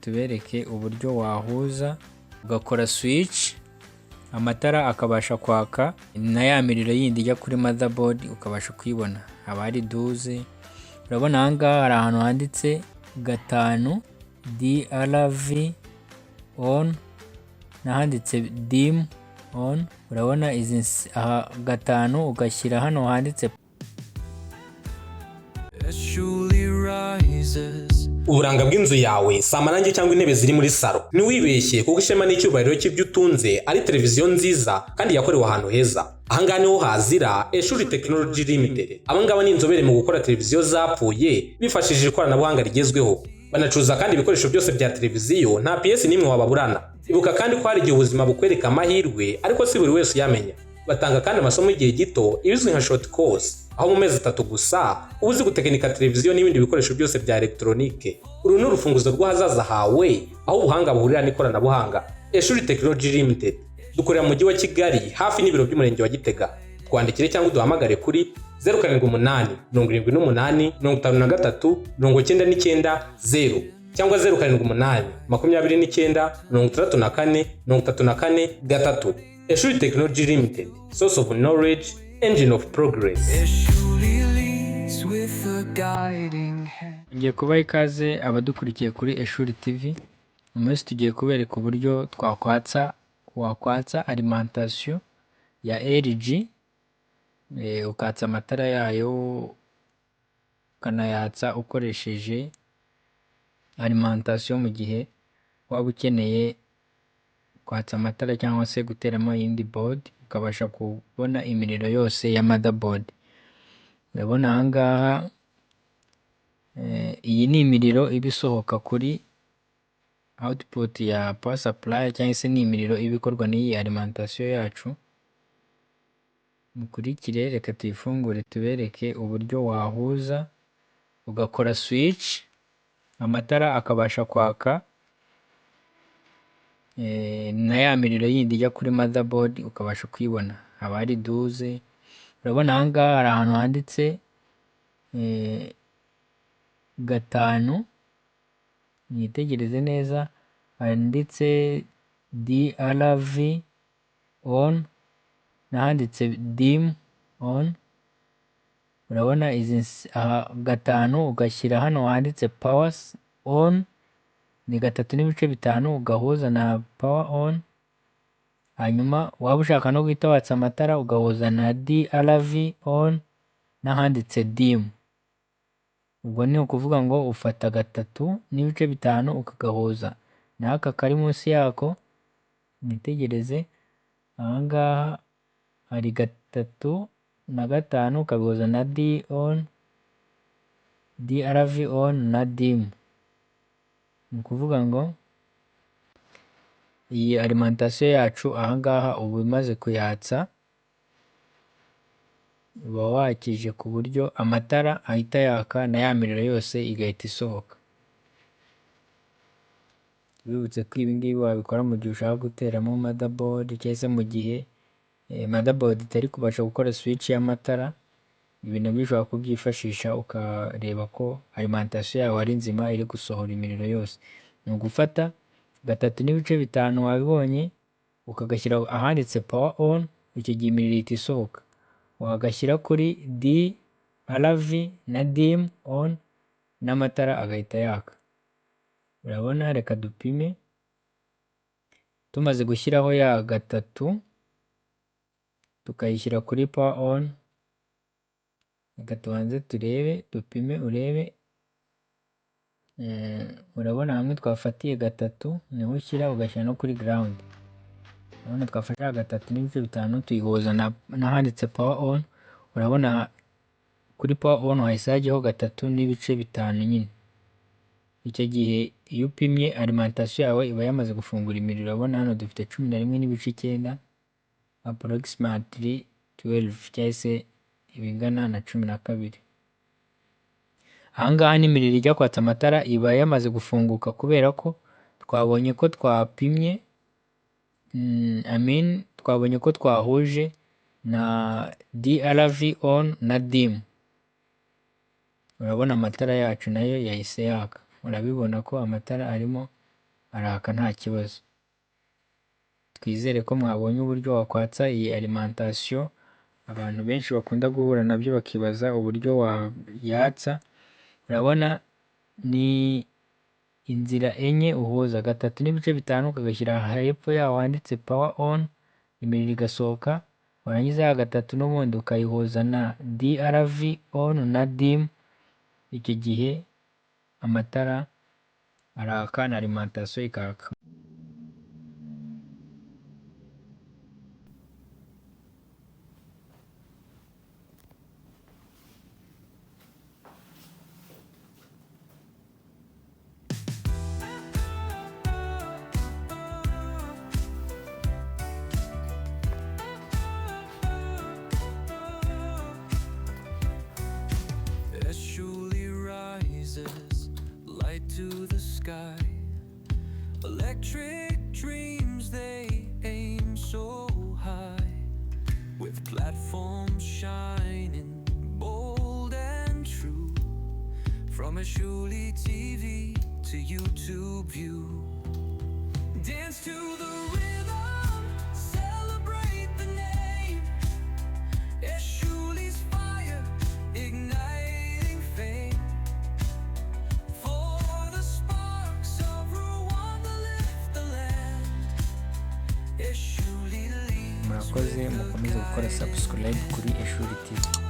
tubereke uburyo wahuza ugakora switch amatara akabasha kwaka na ya miriro yindi ijya kuri motherboard ukabasha kuyibona. Haba hari 12. Urabona aha ngaha hari ahantu handitse 5 DRV on nahanditse dim on. Urabona izi aha 5 ugashyira hano handitse Eshuli rises. Uburanga bw'inzu yawe si amarangi cyangwa intebe ziri muri salo. Ntiwibeshye kuko ishema n'icyubahiro cy'ibyo utunze ari televiziyo nziza kandi yakorewe ahantu heza. Ahangaha niho hazira Eshuli Technology Limited. Abangaba ni inzobere mu gukora televiziyo zapfuye bifashishije ikoranabuhanga rigezweho. Banacuruza kandi ibikoresho byose bya televiziyo, nta PS n'imwe wababurana. Ibuka kandi ko hari igihe ubuzima bukwereka amahirwe ariko si buri wese uyamenya. Batanga kandi amasomo y'igihe gito ibizwi nka short course, aho mu mezi 3 gusa uba uzi gutekinika televiziyo n'ibindi bikoresho byose bya electronique. Uru ni urufunguzo rw'ahazaza hawe, aho ubuhanga buhurira n'ikoranabuhanga. Eshuli Technology Limited dukorera mu mujyi wa Kigali hafi n'ibiro by'umurenge wa Gitega. Twandikire cyangwa duhamagare kuri 078 78 53 99 0 cyangwa 078 29 64 34 Eshuli Technology Limited, source of knowledge, engine of progress. Eshuli leads with a guiding hand. ngiye kubaha ikaze abadukurikiye kuri Eshuli TV. Umunsi tugiye kubereka uburyo wakwatsa alimentation ya LG, ukatsa amatara yayo ukanayatsa ukoresheje alimentation mu gihe waba ukeneye kwatsa amatara cyangwa se guteramo iyindi board ukabasha kubona imiriro yose ya motherboard. Urabona aha ngaha iyi ni imiriro iba isohoka kuri output ya power supply cyangwa se ni imiriro iba ikorwa n'iyi alimentation yacu. Mukurikire, reka tuyifungure tubereke uburyo wahuza ugakora switch amatara akabasha kwaka na ya miriro yindi ijya kuri motherboard ukabasha kuyibona. Haba hari 12. Urabona aha ngaha hari ahantu handitse 5, mwitegereze neza, handitse DRV on nahanditse dim on. Urabona izi aha 5 ugashyira hano handitse power on ni 3.5 ugahuza na power on. Hanyuma waba ushaka no guhita watsa amatara ugahuza na DRV on nahanditse dim. Ubwo ni ukuvuga ngo ufata 3.5 ukagahuza n'aka kari munsi yako. Mwitegereze aha ngaha hari 3.5 ukabihuza na DRV on na dim. Ni ukuvuga ngo iyi alimentation yacu aha ngaha uba imaze kuyatsa, uba wakije ku buryo amatara ahita yaka na ya miriro yose igahita isohoka. Bibutse ko ibi ngibi wabikora mu gihe ushaka guteramo motherboard cyangwa se mu gihe motherboard itari kubasha gukora switch y'amatara. Ibi nabyo ushobora kubyifashisha ukareba ko alimentation yawe ari nzima iri gusohora imiriro yose. Ni ugufata 3.5 wabibonye ukagashyira ahanditse power on, icyo gihe imiriro ihita isohoka. Wagashyira kuri DRV na dim on n'amatara agahita yaka. Urabona, reka dupime. Tumaze gushyiraho ya 3 tukayishyira kuri power on, reka tubanze turebe, dupime urebe. Urabona hamwe twafatiye 3 niho ushyira ugashyira no kuri ground. Urabona twafashe 3.5 tuyihuza nahanditse power on. Urabona kuri power on hahise hajyaho 3.5 nyine. Icyo gihe iyo upimye alimentation yawe iba yamaze gufungura imiriro. Urabona hano dufite 11.9 approximately 12 cyangwa se ibingana na 12. Aha ngaha n'imiriro ijya kwatsa amatara iba yamaze gufunguka kubera ko twabonye ko twapimye twabonye ko twahuje na DRV on na dim. Urabona amatara yacu nayo yahise yaka. Urabibona ko amatara arimo araka nta kibazo. Twizere ko mwabonye uburyo wakwatsa iyi alimentation abantu benshi bakunda guhura nabyo bakibaza uburyo wayatsa. Urabona ni inzira enye uhuza, gatatu n'ibice bitanu ukagashyira hepfo yaho handitse power on, imiriro igasohoka, warangiza ya gatatu n'ubundi ukayihuza na DRV on na dim, icyo gihe amatara araka na alimentation ikaka. Eshuli rises, light to the sky. Electric dreams, they aim so high. With platforms shining bold and true. From Eshuli TV to YouTube view. Dance to the rhythm, celebrate the name. Eshuli's fire, igniting fame. For the sparks of Rwanda lift the land. Eshuli leads Murakoze, mukomeze gukora subscribe kuri Eshuli TV.